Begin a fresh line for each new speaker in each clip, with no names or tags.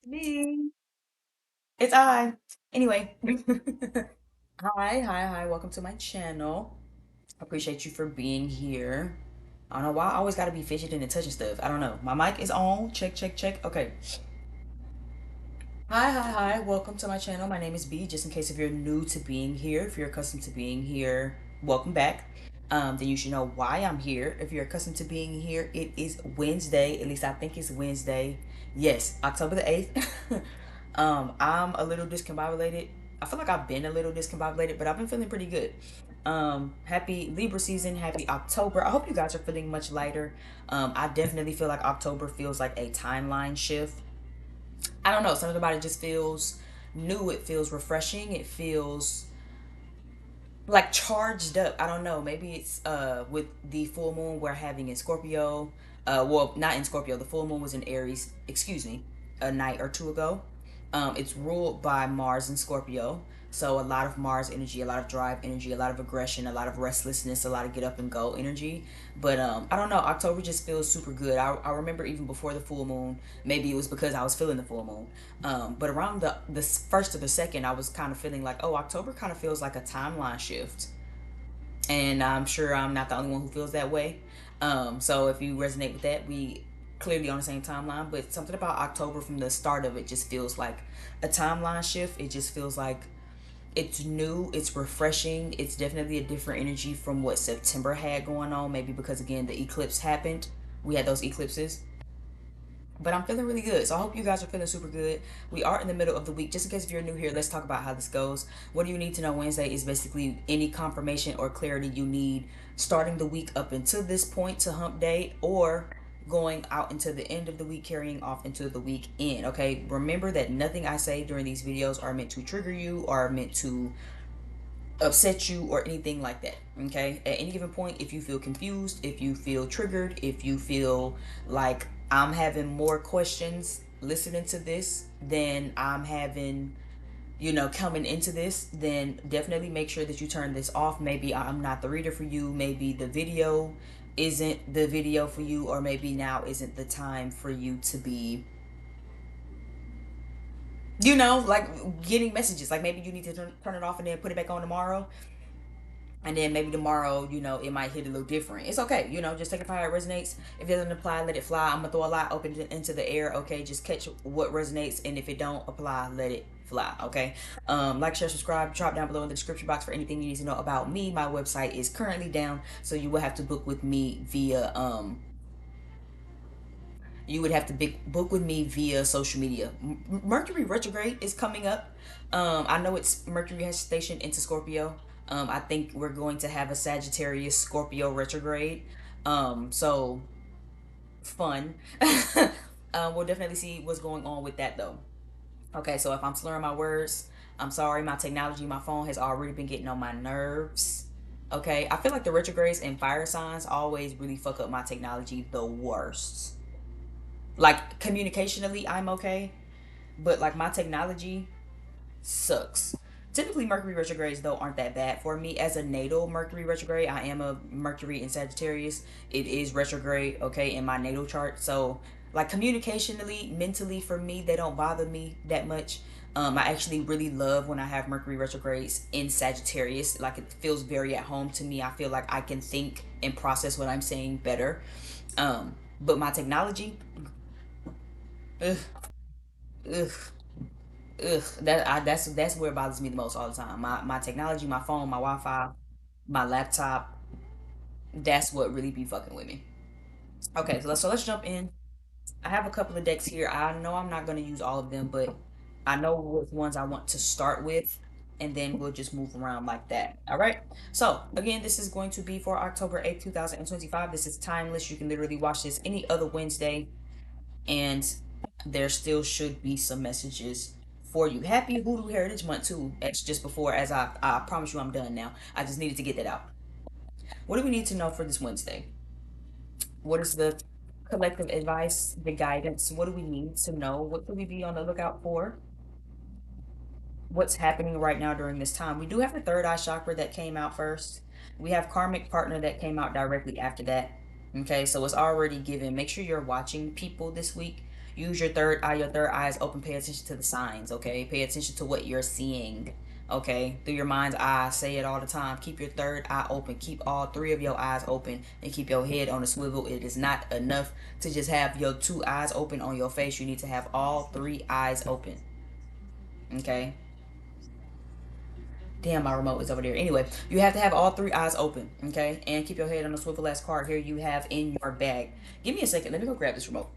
Me. It's I. Anyway. Hi. Welcome to my channel. Appreciate you for being here. I don't know why I always gotta be fidgeting and touching stuff. I don't know. My mic is on. Check. Okay. Hi. Welcome to my channel. My name is B. Just in case if you're new to being here, if you're accustomed to being here, welcome back. Then you should know why I'm here. If you're accustomed to being here, it is Wednesday. At least I think it's Wednesday. Yes, October the 8th. I'm a little discombobulated. I feel like I've been a little discombobulated, but I've been feeling pretty good. Happy Libra season, happy October. I hope you guys are feeling much lighter. I definitely feel like October feels like a timeline shift. I don't know, something about it just feels new. It feels refreshing. It feels like charged up. I don't know. Maybe it's with the full moon we're having in Scorpio. Well, not in Scorpio. The full moon was in Aries. Excuse me, a night or two ago. It's ruled by Mars and Scorpio. So a lot of Mars energy, a lot of drive energy, a lot of aggression, a lot of restlessness, a lot of get up and go energy. But I don't know. October just feels super good. I remember even before the full moon. Maybe it was because I was feeling the full moon. But around the first or the second, I was kind of feeling like, oh, October kind of feels like a timeline shift, and I'm sure I'm not the only one who feels that way. So if you resonate with that, we clearly on the same timeline. But something about October from the start of it just feels like a timeline shift. It just feels like it's new, it's refreshing, it's definitely a different energy from what September had going on. Maybe because again the eclipse happened. We had those eclipses. But I'm feeling really good. So I hope you guys are feeling super good. We are in the middle of the week. Just in case if you're new here, let's talk about how this goes. What do you need to know Wednesday is basically any confirmation or clarity you need starting the week up until this point to hump day, or going out into the end of the week, carrying off into the weekend. Okay. Remember that nothing I say during these videos are meant to trigger you or meant to upset you or anything like that. Okay, at any given point, if you feel confused, if you feel triggered, if you feel like I'm having more questions listening to this than I'm having, coming into this, then definitely make sure that you turn this off. Maybe I'm not the reader for you, maybe the video isn't the video for you, or maybe now isn't the time for you to be, like getting messages. Like maybe you need to turn it off and then put it back on tomorrow, and then maybe tomorrow, it might hit a little different. It's okay, just take it for how it resonates. If it doesn't apply, let it fly. I'm gonna throw a lot open into the air. Okay, just catch what resonates, and if it don't apply, let it fly. Okay. Like, share, subscribe, drop down below in the description box for anything you need to know about me. My website is currently down, so you will have to book with me via you would have to book with me via social media. Mercury retrograde is coming up. I know it's Mercury has stationed into Scorpio. I think we're going to have a Sagittarius Scorpio retrograde. So fun. We'll definitely see what's going on with that though. Okay, so if I'm slurring my words, I'm sorry. My technology, my phone has already been getting on my nerves. Okay, I feel like the retrogrades and fire signs always really fuck up my technology the worst. Like communicationally, I'm okay, but like my technology sucks. Typically, Mercury retrogrades though aren't that bad for me as a natal Mercury retrograde. I am a Mercury in Sagittarius. It is retrograde, okay, in my natal chart. So, like communicationally, mentally, for me, they don't bother me that much. I actually really love when I have Mercury retrogrades in Sagittarius. Like it feels very at home to me. I feel like I can think and process what I'm saying better. But my technology, ugh, ugh, that's where it bothers me the most all the time. My technology, my phone, my Wi-Fi, my laptop. That's what really be fucking with me. Okay, so let's jump in. I have a couple of decks here. I know I'm not gonna use all of them, but I know which ones I want to start with, and then we'll just move around like that. All right. So again, this is going to be for October 8th, 2025. This is timeless. You can literally watch this any other Wednesday, and there still should be some messages for you. Happy Voodoo Heritage Month too. It's just before, as I promise you, I'm done now. I just needed to get that out. What do we need to know for this Wednesday? What is the collective advice, the guidance? What do we need to know? What could we be on the lookout for? What's happening right now during this time? We do have the third eye chakra that came out first. We have karmic partner that came out directly after that. Okay, so it's already given. Make sure you're watching people this week. Use your third eye. Your third eye is open. Pay attention to the signs, okay? Pay attention to what you're seeing, okay? Through your mind's eye. Say it all the time. Keep your third eye open. Keep all three of your eyes open and keep your head on a swivel. It is not enough to just have your two eyes open on your face. You need to have all three eyes open, okay? Damn, my remote is over there. Anyway, you have to have all three eyes open, okay? And keep your head on a swivel. Last card here you have in your bag. Give me a second. Let me go grab this remote.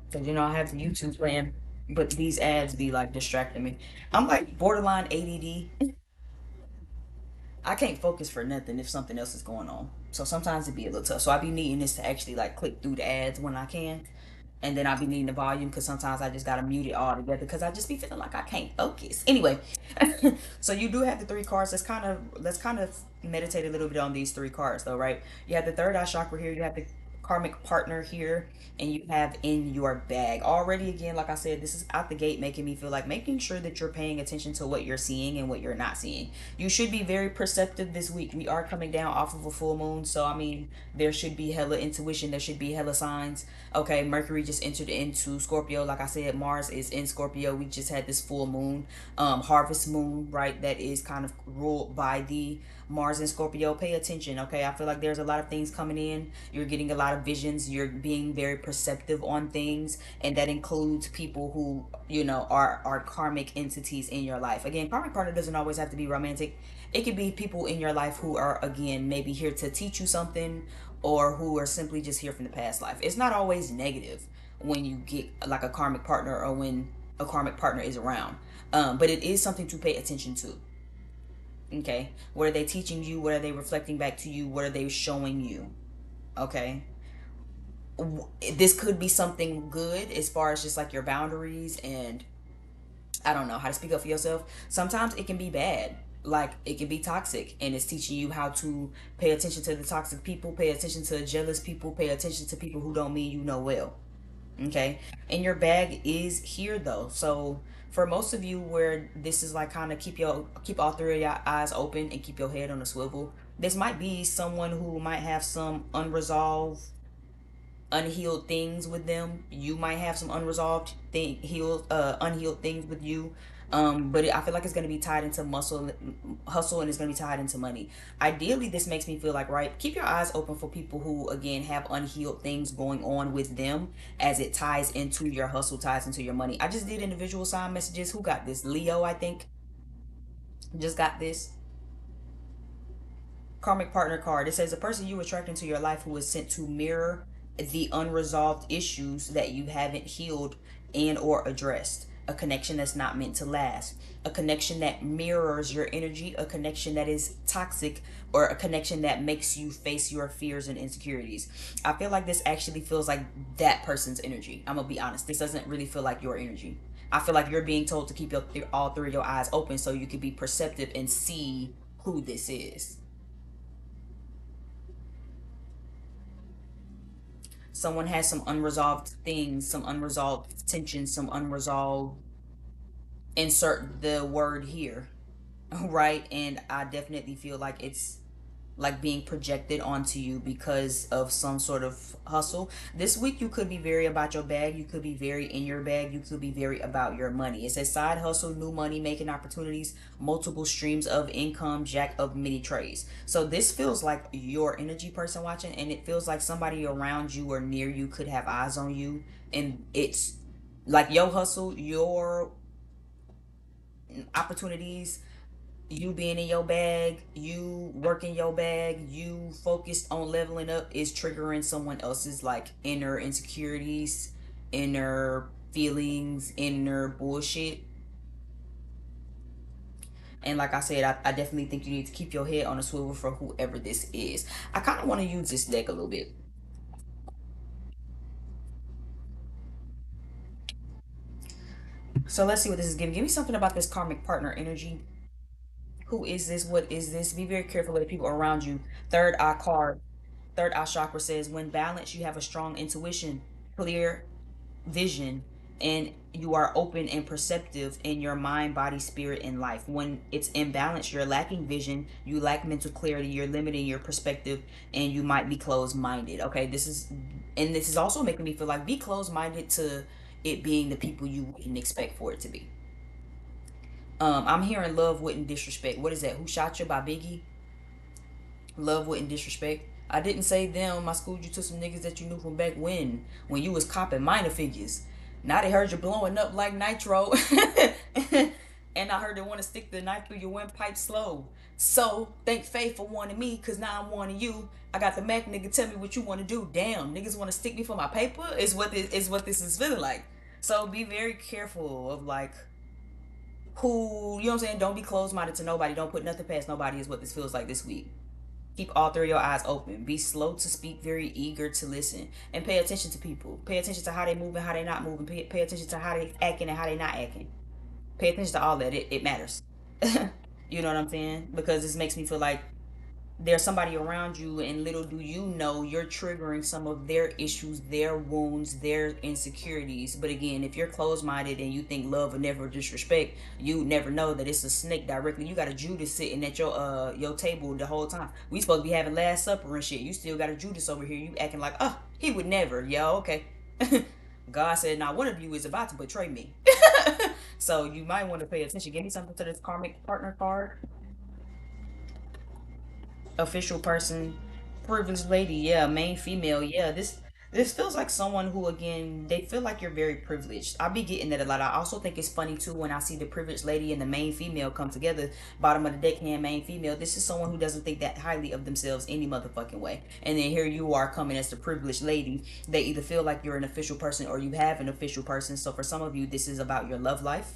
Because, you know, I have the YouTube playing, but these ads be like distracting me. I'm like borderline ADD. I can't focus for nothing if something else is going on. So sometimes it be a little tough. So I be needing this to actually like click through the ads when I can. And then I'll be needing the volume because sometimes I just gotta mute it all together because I just be feeling like I can't focus. Anyway, so you do have the three cards. Let's kind of meditate a little bit on these three cards though, right? You have the third eye chakra here. You have the karmic partner here, and you have in your bag already. Again, like I said, this is out the gate making me feel like making sure that you're paying attention to what you're seeing and what you're not seeing. You should be very perceptive this week. We are coming down off of a full moon, so I mean there should be hella intuition, there should be hella signs. Okay, Mercury just entered into Scorpio. Like I said, Mars is in Scorpio. We just had this full moon, harvest moon, right? That is kind of ruled by the Mars and Scorpio. Pay attention, okay? I feel like there's a lot of things coming in. You're getting a lot of visions. You're being very perceptive on things, and that includes people who, you know, are karmic entities in your life. Again, karmic partner doesn't always have to be romantic. It could be people in your life who are, again, maybe here to teach you something, or who are simply just here from the past life. It's not always negative when you get like a karmic partner or when a karmic partner is around. But it is something to pay attention to. Okay, what are they teaching you? What are they reflecting back to you? What are they showing you? Okay, this could be something good as far as just like your boundaries and I don't know how to speak up for yourself. Sometimes it can be bad. Like it can be toxic and it's teaching you how to pay attention to the toxic people, pay attention to jealous people, pay attention to people who don't mean you know well. Okay. And your bag is here though. So for most of you where this is like kind of keep all three of your eyes open and keep your head on a swivel, this might be someone who might have some unresolved unhealed things with them. You might have some unresolved unhealed things with you. But I feel like it's gonna be tied into hustle, and it's gonna be tied into money. Ideally, this makes me feel like, right, keep your eyes open for people who again have unhealed things going on with them, as it ties into your hustle, ties into your money. I just did individual sign messages. Who got this? Leo, I think, just got this karmic partner card. It says the person you attract into your life who is sent to mirror the unresolved issues that you haven't healed and or addressed. A connection that's not meant to last. A connection that mirrors your energy. A connection that is toxic, or a connection that makes you face your fears and insecurities. I feel like this actually feels like that person's energy. I'm gonna be honest. This doesn't really feel like your energy. I feel like you're being told to keep all three of your eyes open so you can be perceptive and see who this is. Someone has some unresolved things, some unresolved tensions, some unresolved, insert the word here, right? And I definitely feel like it's like being projected onto you because of some sort of hustle. This week you could be very about your bag, you could be very in your bag, you could be very about your money. It says side hustle, new money making opportunities, multiple streams of income, jack of many trades. So this feels like your energy, person watching, and it feels like somebody around you or near you could have eyes on you, and it's like your hustle, your opportunities, you being in your bag, you working your bag, you focused on leveling up is triggering someone else's like inner insecurities, inner feelings, inner bullshit. And like I said, I definitely think you need to keep your head on a swivel for whoever this is. I kind of want to use this deck a little bit. So let's see what this is giving. Give me something about this karmic partner energy. Who is this? What is this? Be very careful of the people around you. Third eye card. Third eye chakra says when balanced, you have a strong intuition, clear vision, and you are open and perceptive in your mind, body, spirit, and life. When it's imbalanced, you're lacking vision, you lack mental clarity, you're limiting your perspective, and you might be closed minded. Okay, this is also making me feel like be closed minded to it being the people you wouldn't expect for it to be. I'm hearing love wouldn't disrespect. What is that? Who Shot You by Biggie? Love wouldn't disrespect. I didn't say them. I schooled you to some niggas that you knew from back when you was copping minor figures. Now they heard you blowing up like nitro. And I heard they want to stick the knife through your windpipe slow. So thank Faith for wanting me, cause now I'm wanting you. I got the Mac nigga, tell me what you want to do. Damn, niggas want to stick me for my paper. Is what this is feeling like. So be very careful of like who, you know what I'm saying? Don't be closed minded to nobody. Don't put nothing past nobody, is what this feels like this week. Keep all three of your eyes open. Be slow to speak, very eager to listen. And pay attention to people. Pay attention to how they move and how they not moving. Pay attention to how they acting and how they not acting. Pay attention to all that. It matters. You know what I'm saying? Because this makes me feel like there's somebody around you, and little do you know, you're triggering some of their issues, their wounds, their insecurities. But again, if you're closed-minded and you think love will never disrespect, you never know that it's a snake directly. You got a Judas sitting at your table the whole time. We supposed to be having last supper and shit. You still got a Judas over here. You acting like, oh, he would never. Yo, okay. God said, now one of you is about to betray me. So you might want to pay attention. Give me something to this karmic partner card. Official person, privileged lady, yeah, main female, yeah. This feels like someone who, again, they feel like you're very privileged. I be getting that a lot. I also think it's funny too when I see the privileged lady and the main female come together, bottom of the deck hand, main female. This is someone who doesn't think that highly of themselves any motherfucking way, and then here you are coming as the privileged lady. They either feel like you're an official person or you have an official person. So for some of you, this is about your love life.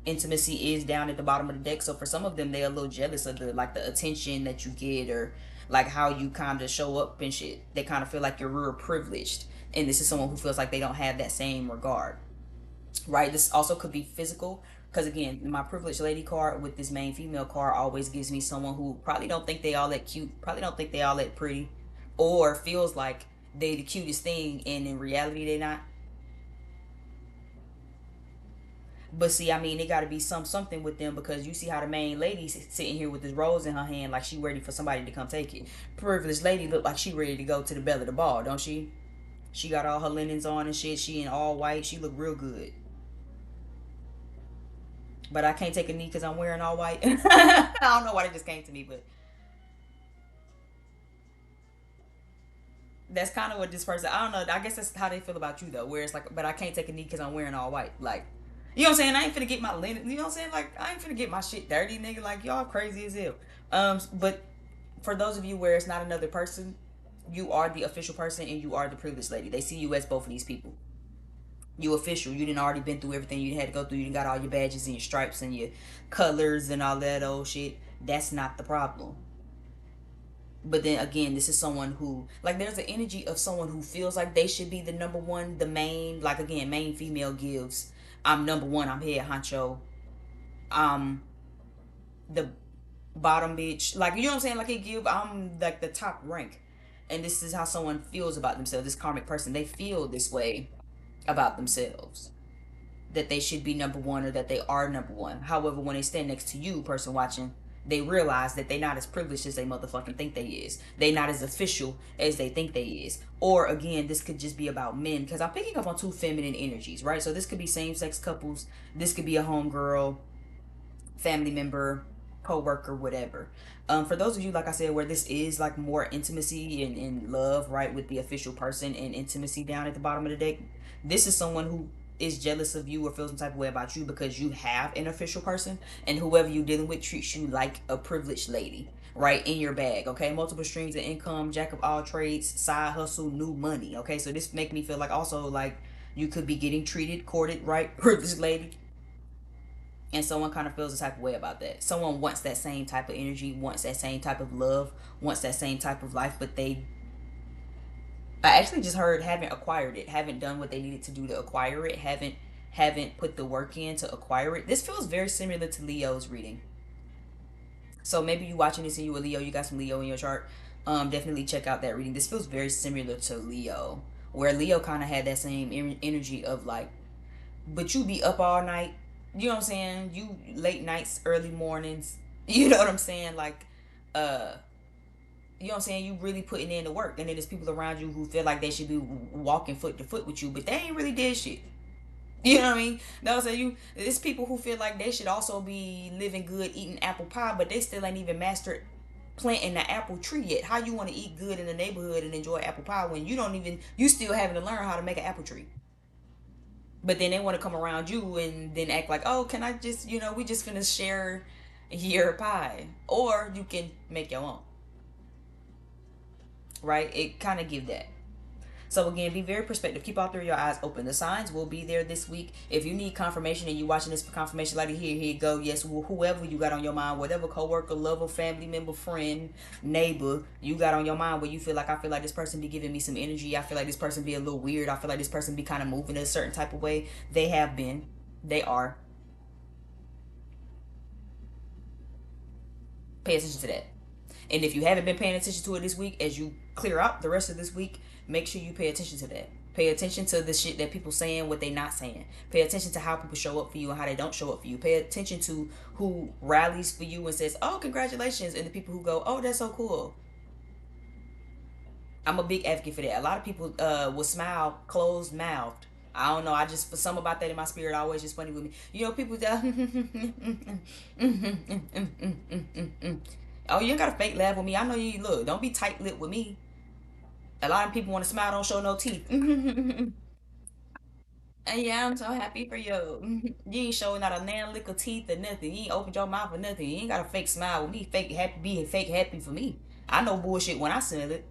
Intimacy is down at the bottom of the deck. So for some of them, they're a little jealous of the like the attention that you get, or like how you kind of show up and shit. They kind of feel like you're real privileged, and this is someone who feels like they don't have that same regard, right? This also could be physical, because again, my privileged lady card with this main female card always gives me someone who probably don't think they all that cute, probably don't think they all that pretty, or feels like they the cutest thing, and in reality they're not. But see, I mean, it got to be something with them, because you see how the main lady's sitting here with this rose in her hand, like she ready for somebody to come take it. Privileged lady look like she ready to go to the belly of the ball, don't she? She got all her linens on and shit. She in all white. She look real good. But I can't take a knee because I'm wearing all white. I don't know why that just came to me, but that's kind of what this person. I don't know. I guess that's how they feel about you though. Where it's like, but I can't take a knee because I'm wearing all white. Like, you know what I'm saying? I ain't finna get my linen. You know what I'm saying? Like, I ain't finna get my shit dirty, nigga. Like, y'all crazy as hell. But for those of you where it's not another person, you are the official person and you are the privileged lady. They see you as both of these people. You official. You didn't already been through everything you had to go through. You done got all your badges and your stripes and your colors and all that old shit. That's not the problem. But then again, this is someone who, like, there's an energy of someone who feels like they should be the number one, the main, like, again, main female gives, I'm number one, I'm head honcho, I'm the bottom bitch, like, you know what I'm saying, like, it give, I'm like the top rank. And this is how someone feels about themselves. This karmic person, they feel this way about themselves, that they should be number one or that they are number one. However, when they stand next to you, person watching, they realize that they not as privileged as they motherfucking think they is. They not as official as they think they is. Or again, this could just be about men, because I'm picking up on two feminine energies, right? So this could be same-sex couples. This could be a homegirl, family member, co-worker, whatever. For those of you, like I said, where this is like more intimacy and love, right, with the official person, and intimacy down at the bottom of the deck, this is someone who is jealous of you or feels some type of way about you because you have an official person, and whoever you're dealing with treats you like a privileged lady, right, in your bag. Okay, multiple streams of income, jack of all trades, side hustle, new money. Okay, so this make me feel like also like you could be getting treated, courted, right, privileged lady, and someone kind of feels the type of way about that. Someone wants that same type of energy, wants that same type of love, wants that same type of life, but they, I actually just heard, haven't acquired it, haven't done what they needed to do to acquire it, haven't put the work in to acquire it. This feels very similar to Leo's reading. So maybe you watching this and you a Leo, you got some Leo in your chart. Definitely check out that reading. This feels very similar to Leo, where Leo kind of had that same energy of like but you be up all night. You know what I'm saying? You late nights, early mornings. You know what I'm saying? Like, uh, you know what I'm saying? You really putting in the work, and then there's people around you who feel like they should be walking foot to foot with you, but they ain't really did shit. You know what I mean? No, so you it's people who feel like they should also be living good, eating apple pie, but they still ain't even mastered planting the apple tree yet. How you want to eat good in the neighborhood and enjoy apple pie when you still having to learn how to make an apple tree? But then they want to come around you and then act like, oh, can I just, we just finna share your pie, or you can make your own, right? It kind of give that. So again, be very perspective. Keep all three of your eyes open. The signs will be there this week. If you need confirmation and you watching this for confirmation, like here you go. Yes, whoever you got on your mind, whatever coworker, lover, family member, friend, neighbor you got on your mind, where you feel like, I feel like this person be giving me some energy. I feel like this person be a little weird. I feel like this person be kind of moving in a certain type of way. They have been. They are. Pay attention to that. And if you haven't been paying attention to it this week, as you clear out the rest of this week, make sure you pay attention to that. Pay attention to the shit that people saying, what they not saying. Pay attention to how people show up for you and how they don't show up for you. Pay attention to who rallies for you and says, "Oh, congratulations," and the people who go, "Oh, that's so cool." I'm a big advocate for that. A lot of people will smile closed mouthed. I don't know. I just, for some about that in my spirit, always just funny with me. People that oh, you ain't got to fake laugh with me. I know you. Look, don't be tight lipped with me. A lot of people want to smile, don't show no teeth. And yeah, I'm so happy for you. You ain't showing not a nan lick of teeth or nothing. You ain't opened your mouth or nothing. You ain't got a fake smile with me. Fake happy, being fake happy for me. I know bullshit when I smell it.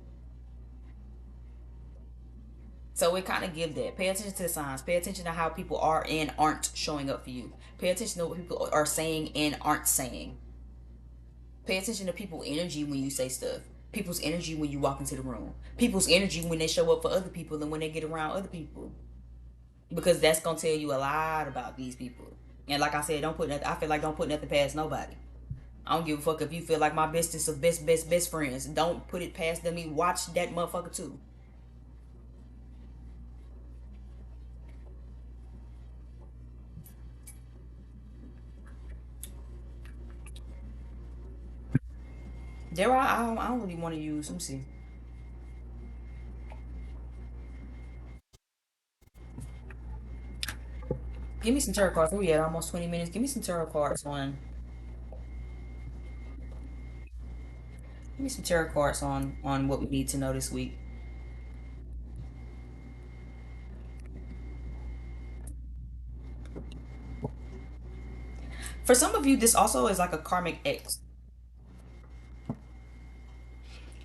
So it kind of give that. Pay attention to the signs. Pay attention to how people are and aren't showing up for you. Pay attention to what people are saying and aren't saying. Pay attention to people's energy when you say stuff. People's energy when you walk into the room. People's energy when they show up for other people and when they get around other people. Because that's gonna tell you a lot about these people. And like I said, don't put nothing. I feel like don't put nothing past nobody. I don't give a fuck if you feel like my bestest of best friends. Don't put it past them. You watch that motherfucker too. I don't really want to use. Let me see. Give me some tarot cards. We at almost 20 minutes. Give me some tarot cards on. Give me some tarot cards on what we need to know this week. For some of you, this also is like a karmic X.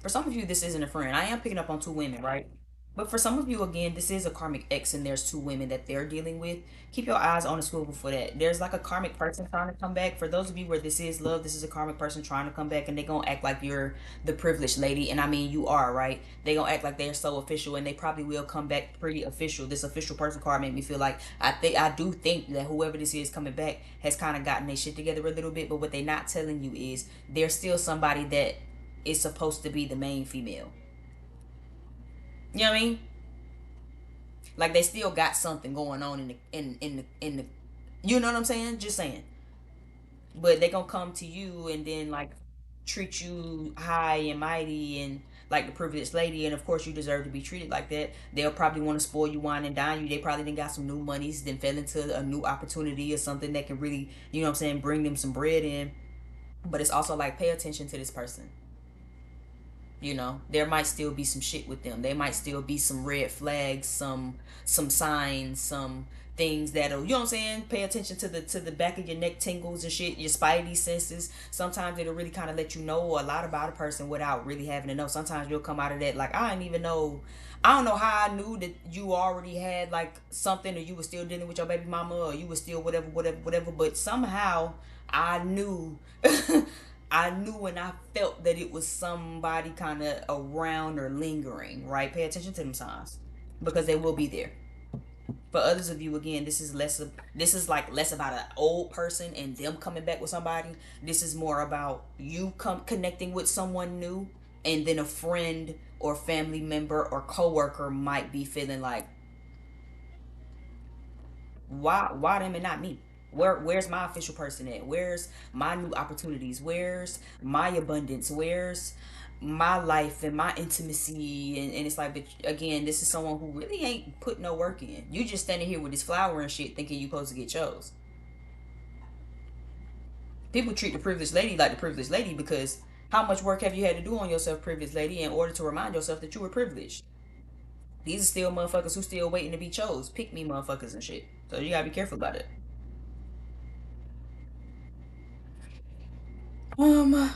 For some of you, this isn't a friend. I am picking up on two women, right? But for some of you, again, this is a karmic X, and there's two women that they're dealing with. Keep your eyes on the swivel for that. There's like a karmic person trying to come back. For those of you where this is love, this is a karmic person trying to come back, and they're gonna act like you're the privileged lady. And I mean, you are, right? They gonna act like they're so official, and they probably will come back pretty official. This official person card made me feel like I do think that whoever this is coming back has kind of gotten their shit together a little bit. But what they're not telling you is there's still somebody that is supposed to be the main female. You know what I mean? Like they still got something going on in the you know what I'm saying? Just saying. But they gonna come to you and then like treat you high and mighty and like the privileged lady, and of course you deserve to be treated like that. They'll probably want to spoil you, wine and dine you. They probably then got some new monies, then fell into a new opportunity or something that can really, you know what I'm saying, bring them some bread in. But it's also like pay attention to this person. There might still be some shit with them. There might still be some red flags, some signs, some things that'll, you know what I'm saying, pay attention to the back of your neck tingles and shit, your spidey senses. Sometimes it'll really kind of let you know a lot about a person without really having to know. Sometimes you'll come out of that like, I didn't even know. I don't know how I knew that you already had like something, or you were still dealing with your baby mama, or you were still whatever, whatever, whatever. But somehow I knew I knew and I felt that it was somebody kind of around or lingering, right? Pay attention to them signs because they will be there. For others of you, again, this is like less about an old person and them coming back with somebody. This is more about you connecting with someone new, and then a friend or family member or coworker might be feeling like, Why them and not me? Where's my official person at? Where's my new opportunities? Where's my abundance? Where's my life and my intimacy? And it's like, but again, this is someone who really ain't put no work in. You just standing here with this flower and shit thinking you supposed to get chose. People treat the privileged lady like the privileged lady because how much work have you had to do on yourself, privileged lady, in order to remind yourself that you were privileged? These are still motherfuckers who still waiting to be chose. Pick me motherfuckers and shit. So you gotta be careful about it. Um,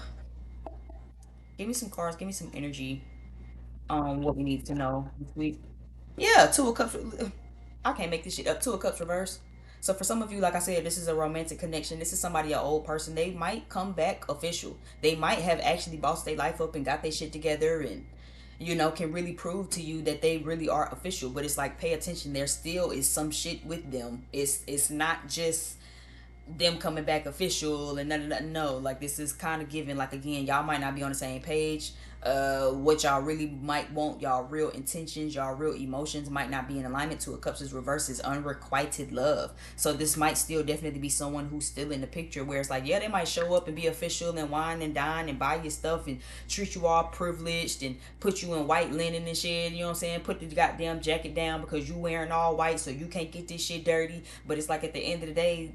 give me some cards, give me some energy on what we need to know this week. Yeah, two of cups. I can't make this shit up. Two of cups reverse. So for some of you, like I said, this is a romantic connection. This is somebody, an old person. They might come back official. They might have actually bossed their life up and got their shit together and can really prove to you that they really are official. But it's like, pay attention. There still is some shit with them. It's not just them coming back official and no, like this is kind of given, like, again, y'all might not be on the same page. What y'all really might want, y'all real intentions, y'all real emotions might not be in alignment. To a cups is reverse is unrequited love. So this might still definitely be someone who's still in the picture, where it's like, yeah, they might show up and be official and wine and dine and buy your stuff and treat you all privileged and put you in white linen and shit, you know what I'm saying, put the goddamn jacket down because you wearing all white so you can't get this shit dirty. But it's like, at the end of the day,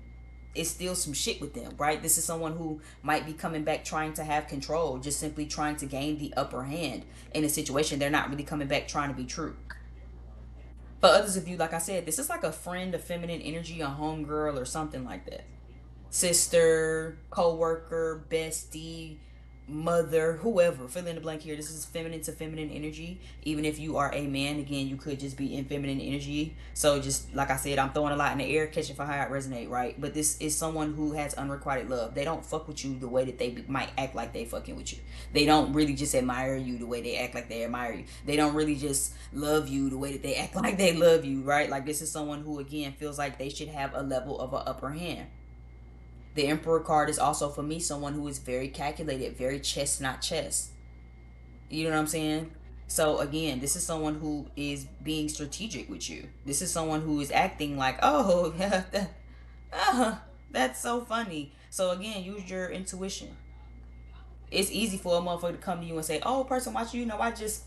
it's still some shit with them, right? This is someone who might be coming back trying to have control, just simply trying to gain the upper hand in a situation. They're not really coming back trying to be true. For others of you, like I said, this is like a friend, a feminine energy, a homegirl, or something like that. Sister, co-worker, bestie, mother, whoever, fill in the blank here. This is feminine to feminine energy. Even if you are a man, again, you could just be in feminine energy. So just like I said, I'm throwing a lot in the air, catching for how it resonate, right? But this is someone who has unrequited love. They don't fuck with you the way that they might act like they fucking with you. They don't really just admire you the way they act like they admire you. They don't really just love you the way that they act like they love you, right? Like, this is someone who, again, feels like they should have a level of an upper hand. The Emperor card is also, for me, someone who is very calculated, very chess, not chess. You know what I'm saying? So again, this is someone who is being strategic with you. This is someone who is acting like, oh, that's so funny. So again, use your intuition. It's easy for a motherfucker to come to you and say, oh, person watching you, I just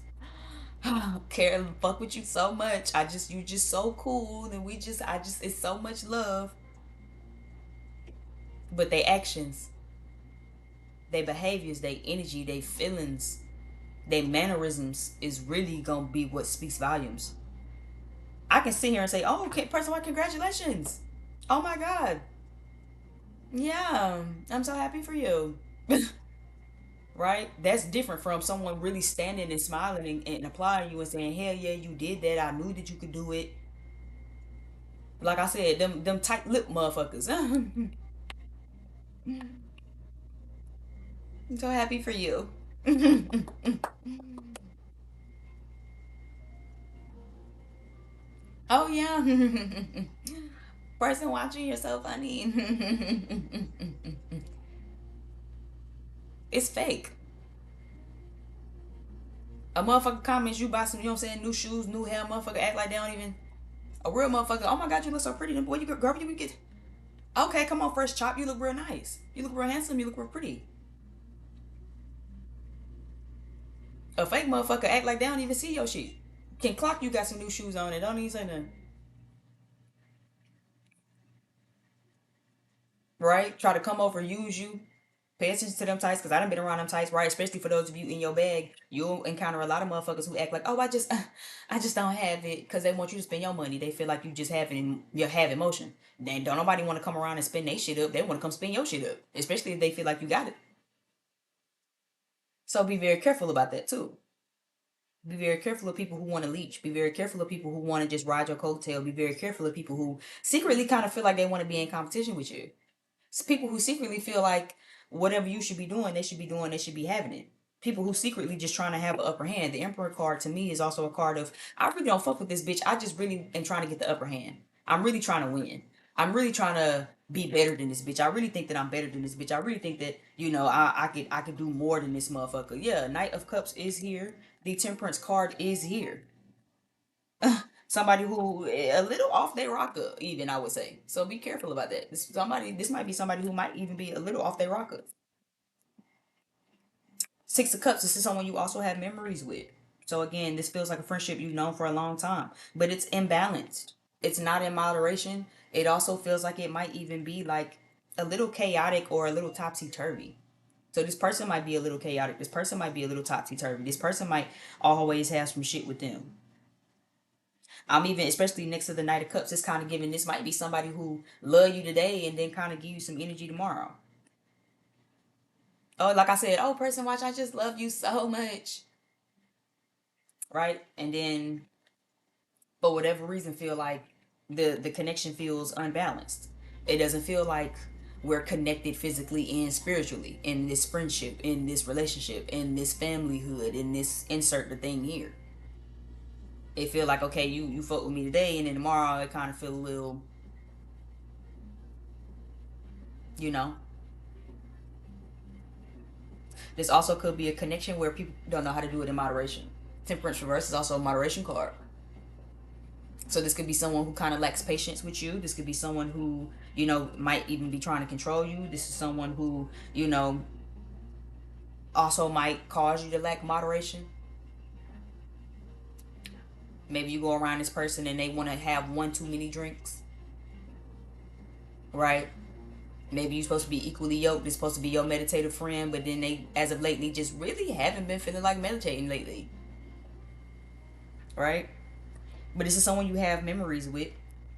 care and fuck with you so much. You just so cool, and it's so much love. But they actions, they behaviors, they energy, they feelings, they mannerisms is really gonna be what speaks volumes. I can sit here and say, "Oh, okay, person, one, congratulations! Oh my god, yeah, I'm so happy for you." Right? That's different from someone really standing and smiling and applauding you and saying, "Hell yeah, you did that! I knew that you could do it." Like I said, them tight lip motherfuckers. I'm so happy for you. Oh yeah. Person watching, you're so funny. It's fake. A motherfucker comments, you buy some, you know what I'm saying, new shoes, new hair, motherfucker act like they don't even. A real motherfucker, oh my god, you look so pretty. Then boy, you girl, you get. Okay, come on, fresh chop. You look real nice. You look real handsome. You look real pretty. A fake motherfucker act like they don't even see your shit. Can clock you got some new shoes on and don't even say nothing. Right? Try to come over, use you. Pay attention to them tights, because I done been around them tights, right? Especially for those of you in your bag, you'll encounter a lot of motherfuckers who act like, oh, I just don't have it, because they want you to spend your money. They feel like you have emotion. Then don't nobody want to come around and spend their shit up. They want to come spend your shit up, especially if they feel like you got it. So be very careful about that too. Be very careful of people who want to leech. Be very careful of people who want to just ride your coattail. Be very careful of people who secretly kind of feel like they want to be in competition with you. It's people who secretly feel like whatever you should be doing, they should be doing, they should be having it. People who secretly just trying to have an upper hand. The Emperor card to me is also a card of, I really don't fuck with this bitch. I just really am trying to get the upper hand. I'm really trying to win. I'm really trying to be better than this bitch. I really think that I'm better than this bitch. I really think that, I could do more than this motherfucker. Yeah, Knight of Cups is here. The Temperance card is here. Somebody who a little off their rocker, even I would say. So be careful about that. This might be somebody who might even be a little off their rocker. Six of Cups. This is someone you also have memories with. So again, this feels like a friendship you've known for a long time, but it's imbalanced. It's not in moderation. It also feels like it might even be like a little chaotic or a little topsy turvy. So this person might be a little chaotic. This person might be a little topsy turvy. This person might always have some shit with them. I'm even, especially next to the Knight of Cups, it's kind of giving this might be somebody who love you today and then kind of give you some energy tomorrow. Oh, like I said, oh, person, watch, I just love you so much, right? And then, for whatever reason, feel like the connection feels unbalanced. It doesn't feel like we're connected physically and spiritually in this friendship, in this relationship, in this familyhood, in this insert the thing here. It feel like okay, you fuck with me today, and then tomorrow it kind of feel a little, you know. This also could be a connection where people don't know how to do it in moderation. Temperance reverse is also a moderation card. So this could be someone who kind of lacks patience with you. This could be someone who, might even be trying to control you. This is someone who, also might cause you to lack moderation. Maybe you go around this person and they want to have one too many drinks, right? Maybe you're supposed to be equally yoked. They're supposed to be your meditative friend, but then they, as of lately, just really haven't been feeling like meditating lately, right? But this is someone you have memories with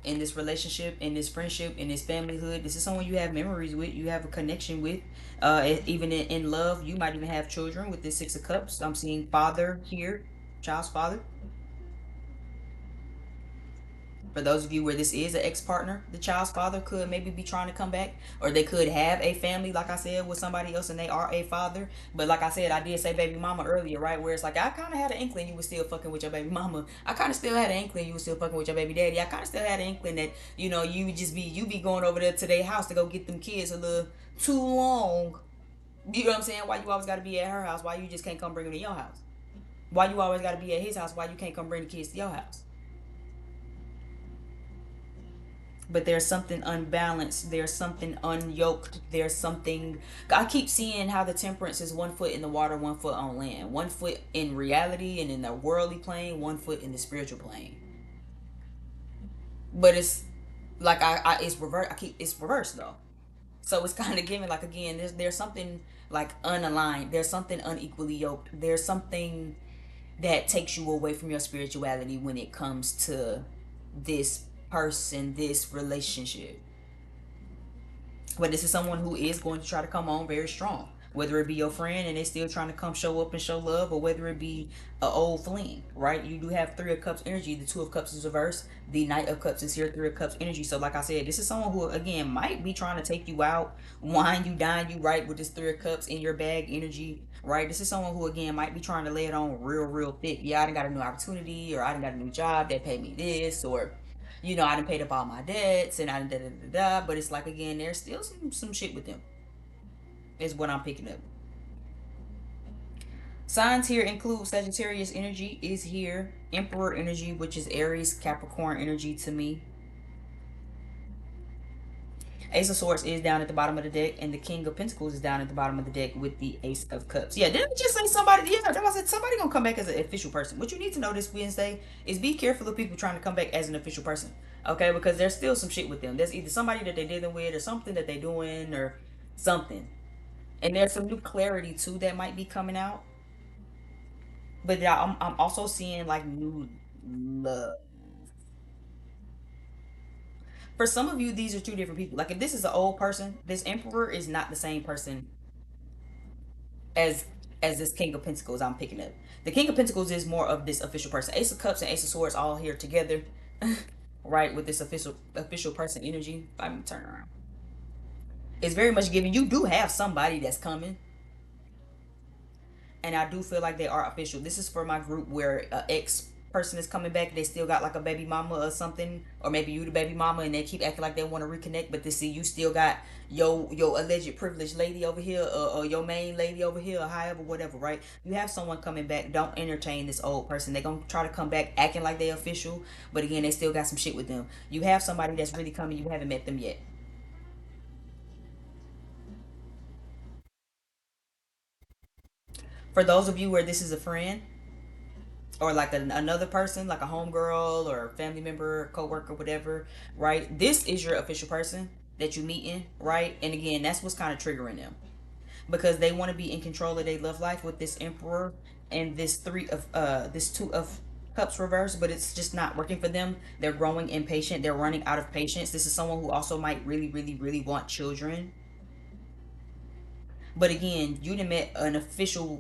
in this relationship, in this friendship, in this familyhood. This is someone you have memories with, you have a connection with. Even in love, you might even have children with this Six of Cups. I'm seeing father here, child's father. For those of you where this is an ex-partner, the child's father could maybe be trying to come back, or they could have a family, like I said, with somebody else, and they are a father. But like I said, I did say baby mama earlier, right? Where it's like I kind of had an inkling you was still fucking with your baby mama. I kind of still had an inkling you was still fucking with your baby daddy. I kind of still had an inkling that you would just be going over there to their house to go get them kids a little too long. You know what I'm saying? Why you always got to be at her house? Why you just can't come bring them to your house? Why you always got to be at his house? Why you can't come bring the kids to your house? But there's something unbalanced, there's something unyoked, there's something. I keep seeing how the temperance is 1 foot in the water, 1 foot on land, 1 foot in reality and in the worldly plane, 1 foot in the spiritual plane. But it's like it's reverse. It's reversed though. So it's kind of giving like again, there's something like unaligned, there's something unequally yoked, there's something that takes you away from your spirituality when it comes to this person, this relationship. But this is someone who is going to try to come on very strong. Whether it be your friend and they still trying to come show up and show love, or whether it be a old fling, right? You do have Three of Cups energy. The Two of Cups is reversed. The Knight of Cups is here. Three of Cups energy. So, like I said, this is someone who again might be trying to take you out, wine you, dine you, right? With this Three of Cups in your bag energy, right? This is someone who again might be trying to lay it on real, real thick. Yeah, I done got a new opportunity, or I done got a new job that paid me this, or I done paid up all my debts and I done da da da da. But it's like again, there's still some shit with them. Is what I'm picking up. Signs here include Sagittarius energy is here, Emperor energy, which is Aries, Capricorn energy to me. Ace of Swords is down at the bottom of the deck, and the King of Pentacles is down at the bottom of the deck with the Ace of Cups. Yeah, didn't we just say somebody? Yeah, I said somebody gonna come back as an official person. What you need to know this Wednesday is be careful of people trying to come back as an official person. Okay, because there's still some shit with them. There's either somebody that they're dealing with, or something that they're doing, or something. And there's some new clarity too that might be coming out. But yeah, I'm also seeing like new love. For some of you, these are two different people. Like if this is an old person, this Emperor is not the same person as this King of Pentacles I'm picking up. The King of Pentacles is more of this official person. Ace of Cups and Ace of Swords all here together, right? With this official person energy. If I'm turn around, it's very much giving you do have somebody that's coming, and I do feel like they are official. This is for my group where ex person is coming back, they still got like a baby mama or something, or maybe you the baby mama, and they keep acting like they want to reconnect, but they see you still got your alleged privileged lady over here, or your main lady over here, or however, whatever, right? You have someone coming back. Don't entertain this old person. They're gonna try to come back acting like they official, but again, they still got some shit with them. You have somebody that's really coming. You haven't met them yet. For those of you where this is a friend, or like another person, like a homegirl or family member, coworker, whatever, right? This is your official person that you meet in, right? And again, that's what's kind of triggering them, because they want to be in control of their love life with this emperor and this two of cups reverse, but it's just not working for them. They're growing impatient. They're running out of patience. This is someone who also might really, really, really want children. But again, you done met an official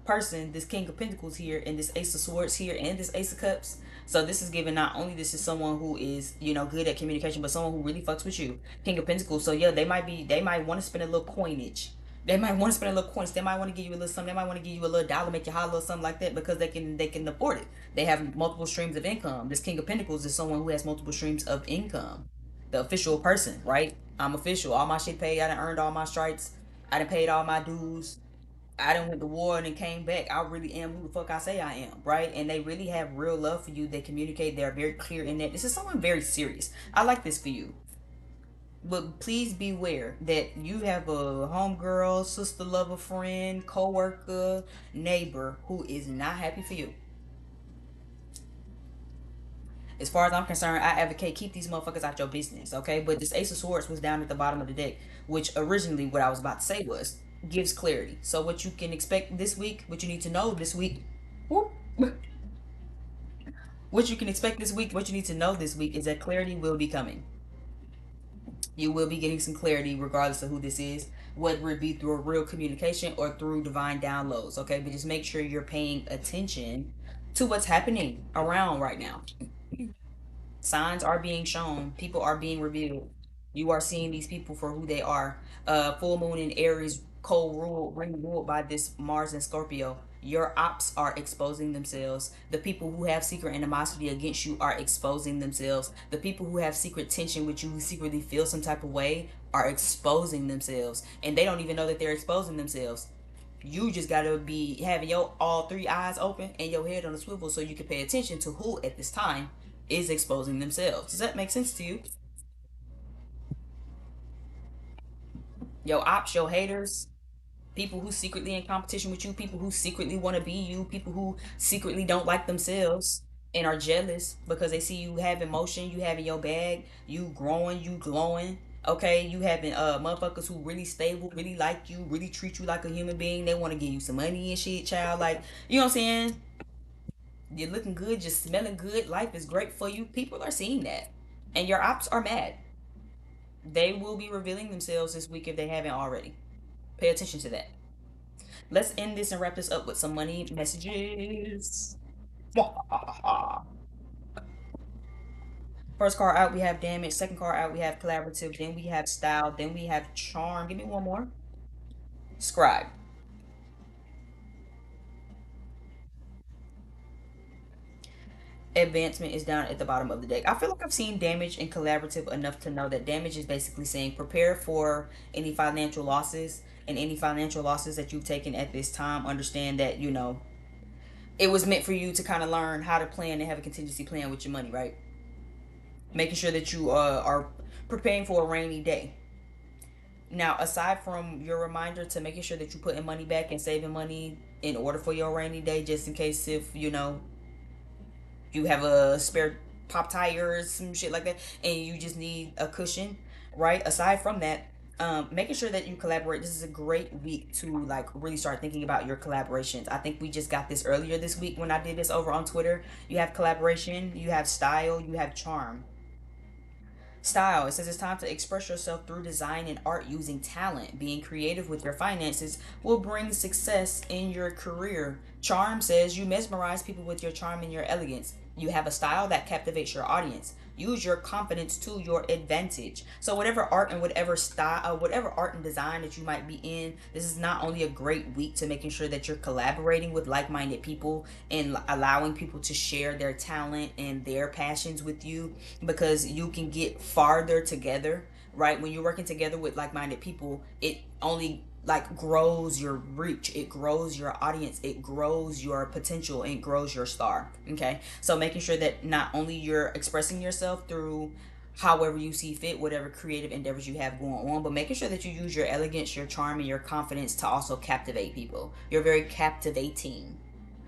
person, this King of Pentacles here, and this Ace of Swords here, and this Ace of Cups. So this is giving not only this is someone who is, good at communication, but someone who really fucks with you. King of Pentacles. So yeah, they might want to spend a little coinage. They might want to spend a little coins. They might want to give you a little something. They might want to give you a little dollar, make you holler or something like that, because they can afford it. They have multiple streams of income. This King of Pentacles is someone who has multiple streams of income. The official person, right? I'm official. All my shit paid. I done earned all my stripes. I done paid all my dues. I done went to war and then came back. I really am who the fuck I say I am, right? And they really have real love for you. They communicate. They're very clear in that. This is someone very serious. I like this for you. But please beware that you have a homegirl, sister, lover, friend, co-worker, neighbor who is not happy for you. As far as I'm concerned, I advocate keep these motherfuckers out your business, okay? But this Ace of Swords was down at the bottom of the deck, which originally what I was about to say was gives clarity. So what you can expect this week, what you need to know this week, whoop, what you can expect this week, what you need to know this week is that clarity will be coming. You will be getting some clarity regardless of who this is, whether it be through a real communication or through divine downloads, okay? But just make sure you're paying attention to what's happening around right now. Signs are being shown. People are being revealed. You are seeing these people for who they are. Full moon in Aries, cold rule, ring ruled by this Mars and Scorpio. Your ops are exposing themselves. The people who have secret animosity against you are exposing themselves. The people who have secret tension with you, who secretly feel some type of way, are exposing themselves. And they don't even know that they're exposing themselves. You just gotta be having your all three eyes open and your head on a swivel so you can pay attention to who at this time is exposing themselves. Does that make sense to you? Your ops, your haters, people who secretly in competition with you, people who secretly want to be you, people who secretly don't like themselves and are jealous because they see you having motion, you having your bag, you growing, you glowing. Okay, you having motherfuckers who really stable, really like you, really treat you like a human being. They want to give you some money and shit, child. Like, you know what I'm saying? You're looking good, just smelling good. Life is great for you. People are seeing that, and your ops are mad. They will be revealing themselves this week if they haven't already. Pay attention to that. Let's end this and wrap this up with some money messages. First card out, we have damage. Second card out, we have collaborative. Then we have style. Then we have charm. Give me one more. Scribe. Advancement is down at the bottom of the deck. I feel like I've seen damage and collaborative enough to know that damage is basically saying prepare for any financial losses, and any financial losses that you've taken at this time. Understand that, it was meant for you to kind of learn how to plan and have a contingency plan with your money, right? Making sure that you are preparing for a rainy day. Now, aside from your reminder to making sure that you putting money back and saving money in order for your rainy day, just in case if you have a spare pop tire or some shit like that, and you just need a cushion, right? Aside from that, making sure that you collaborate. This is a great week to like really start thinking about your collaborations. I think we just got this earlier this week when I did this over on Twitter. You have collaboration, you have style, you have charm. Style, it says it's time to express yourself through design and art using talent. Being creative with your finances will bring success in your career. Charm says you mesmerize people with your charm and your elegance. You have a style that captivates your audience. Use your confidence to your advantage. So whatever art and whatever style, whatever art and design that you might be in, this is not only a great week to making sure that you're collaborating with like-minded people and allowing people to share their talent and their passions with you, because you can get farther together, right? When you're working together with like-minded people, it only like grows your reach, it grows your audience, it grows your potential, and it grows your star. Okay, so making sure that not only you're expressing yourself through however you see fit, whatever creative endeavors you have going on, but making sure that you use your elegance, your charm, and your confidence to also captivate people. You're very captivating.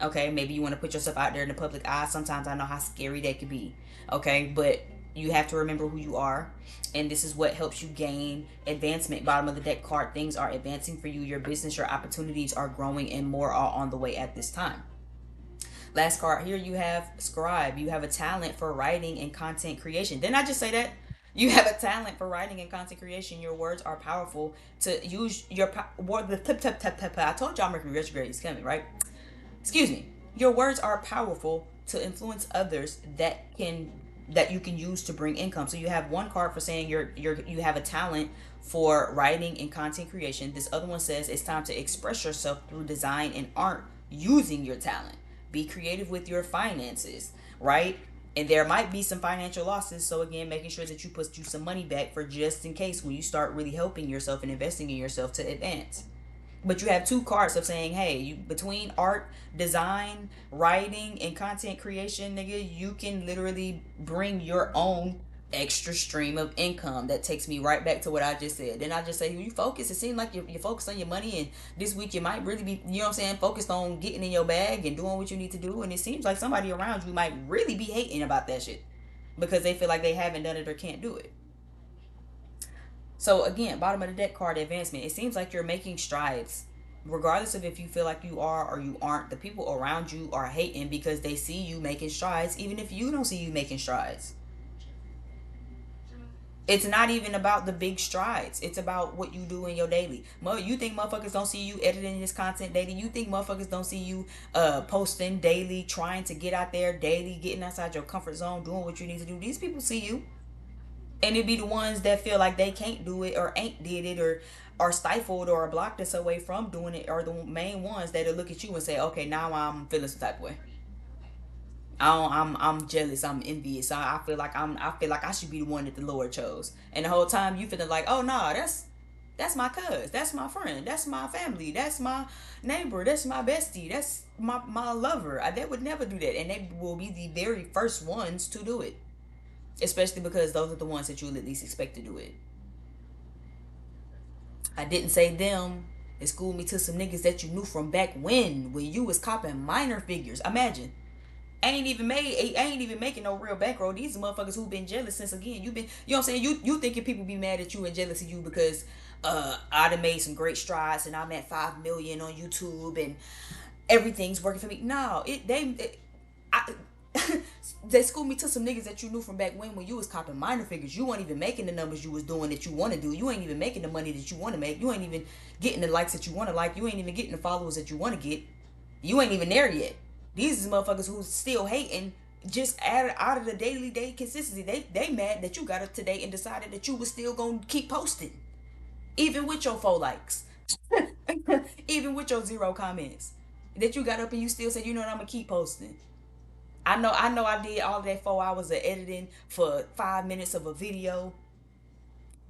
Okay, maybe you want to put yourself out there in the public eye. Sometimes I know how scary that could be. Okay, but you have to remember who you are, and this is what helps you gain advancement. Bottom of the deck card, things are advancing for you, your business, your opportunities are growing, and more are on the way at this time. Last card here, you have scribe. You have a talent for writing and content creation. Didn't I just say that? You have a talent for writing and content creation. Your words are powerful. To use your word, the tip. I told y'all Mercury retrograde is coming, right? Excuse me. Your words are powerful to influence others that you can use to bring income. So you have one card for saying you have a talent for writing and content creation. This other one says it's time to express yourself through design and art using your talent. Be creative with your finances, right? And there might be some financial losses. So again, making sure that you put you some money back for just in case when you start really helping yourself and investing in yourself to advance. But you have two cards of saying, hey, you between art, design, writing, and content creation, nigga, you can literally bring your own extra stream of income. That takes me right back to what I just said. Then I just say, you focus. It seems like you're focused on your money, and this week you might really be, you know what I'm saying, focused on getting in your bag and doing what you need to do. And it seems like somebody around you might really be hating about that shit because they feel like they haven't done it or can't do it. So again, bottom of the deck card, advancement. It seems like you're making strides. Regardless of if you feel like you are or you aren't, the people around you are hating because they see you making strides, even if you don't see you making strides. It's not even about the big strides. It's about what you do in your daily. You think motherfuckers don't see you editing this content daily? You think motherfuckers don't see you posting daily, trying to get out there daily, getting outside your comfort zone, doing what you need to do? These people see you. And it be the ones that feel like they can't do it or ain't did it or are stifled or are blocked us away from doing it are the main ones that'll look at you and say, okay, now I'm feeling some type of way. I'm jealous. I'm envious. I feel like I feel like I should be the one that the Lord chose. And the whole time you feeling like, oh no, that's my cuz, that's my friend, that's my family, that's my neighbor, that's my bestie, that's my lover. They would never do that, and they will be the very first ones to do it, especially because those are the ones that you'll at least expect to do it. I didn't say them. It schooled me to some niggas that you knew from back when you was copping minor figures. Imagine. Ain't even making no real bankroll. These are motherfuckers who been jealous since again. You been, you know what I'm saying? You thinking people be mad at you and jealous of you because I done made some great strides and I'm at 5 million on YouTube and everything's working for me. No, I, they schooled me to some niggas that you knew from back when you was copping minor figures. You weren't even making the numbers you was doing that you want to do. You ain't even making the money that you want to make. You ain't even getting the likes that you want to like. You ain't even getting the followers that you want to get. You ain't even there yet. These is motherfuckers who's still hating just out of the daily day consistency. They mad that you got up today and decided that you was still gonna keep posting. Even with your 4 likes. Even with your 0 comments. That you got up and you still said, you know what, I'm gonna keep posting. I know I did all that 4 hours of editing for 5 minutes of a video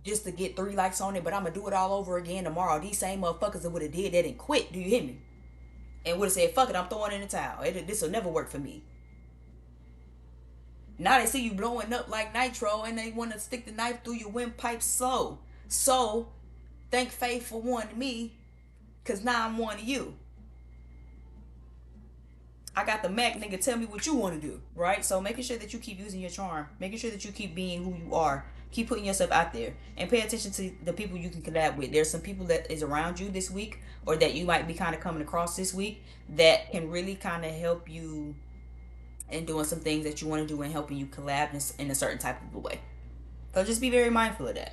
just to get 3 likes on it, but I'm gonna do it all over again tomorrow. These same motherfuckers that would have did that and quit. Do you hear me? And would have said, fuck it, I'm throwing in the towel. This will never work for me. Now they see you blowing up like nitro and they want to stick the knife through your windpipe slow. So, thank faith for warning me, because now I'm one of you. I got the Mac, nigga, tell me what you want to do, right? So making sure that you keep using your charm, making sure that you keep being who you are, keep putting yourself out there, and pay attention to the people you can collab with. There's some people that is around you this week, or that you might be kind of coming across this week, that can really kind of help you in doing some things that you want to do and helping you collab in a certain type of a way. So just be very mindful of that.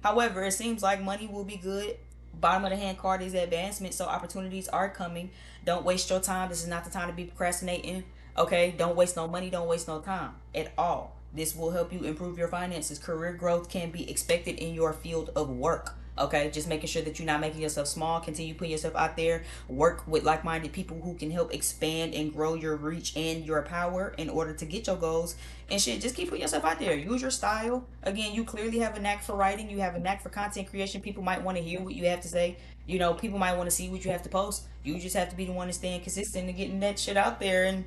However, it seems like money will be good. Bottom of the hand card is advancement, so opportunities are coming. Don't waste your time. This is not the time to be procrastinating. Okay, don't waste no money, don't waste no time at all. This will help you improve your finances. Career growth can be expected in your field of work. Okay, just making sure that you're not making yourself small. Continue putting yourself out there. Work with like-minded people who can help expand and grow your reach and your power in order to get your goals. And shit, just keep putting yourself out there. Use your style. Again, you clearly have a knack for writing. You have a knack for content creation. People might want to hear what you have to say. You know, people might want to see what you have to post. You just have to be the one to staying consistent and getting that shit out there and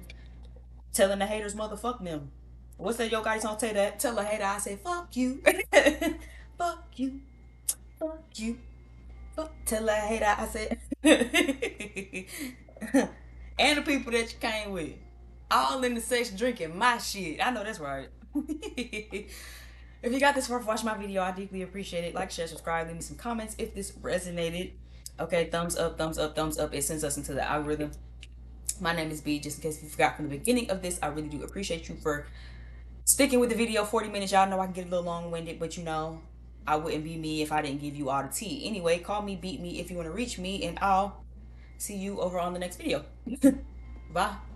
telling the haters, motherfuck them. What's that yo guys don't say that? Tell a hater I say fuck you. Fuck you. Fuck you. Fuck. Tell a hater I said. And the people that you came with. All in the section drinking my shit. I know that's right. If you got this far, watch my video. I deeply appreciate it. Like, share, subscribe, leave me some comments if this resonated. Okay, thumbs up, thumbs up, thumbs up. It sends us into the algorithm. My name is B. Just in case you forgot from the beginning of this, I really do appreciate you for sticking with the video. 40 minutes. Y'all know I can get a little long-winded, but you know, I wouldn't be me if I didn't give you all the tea. Anyway, call me, beat me if you want to reach me, and I'll see you over on the next video. Bye.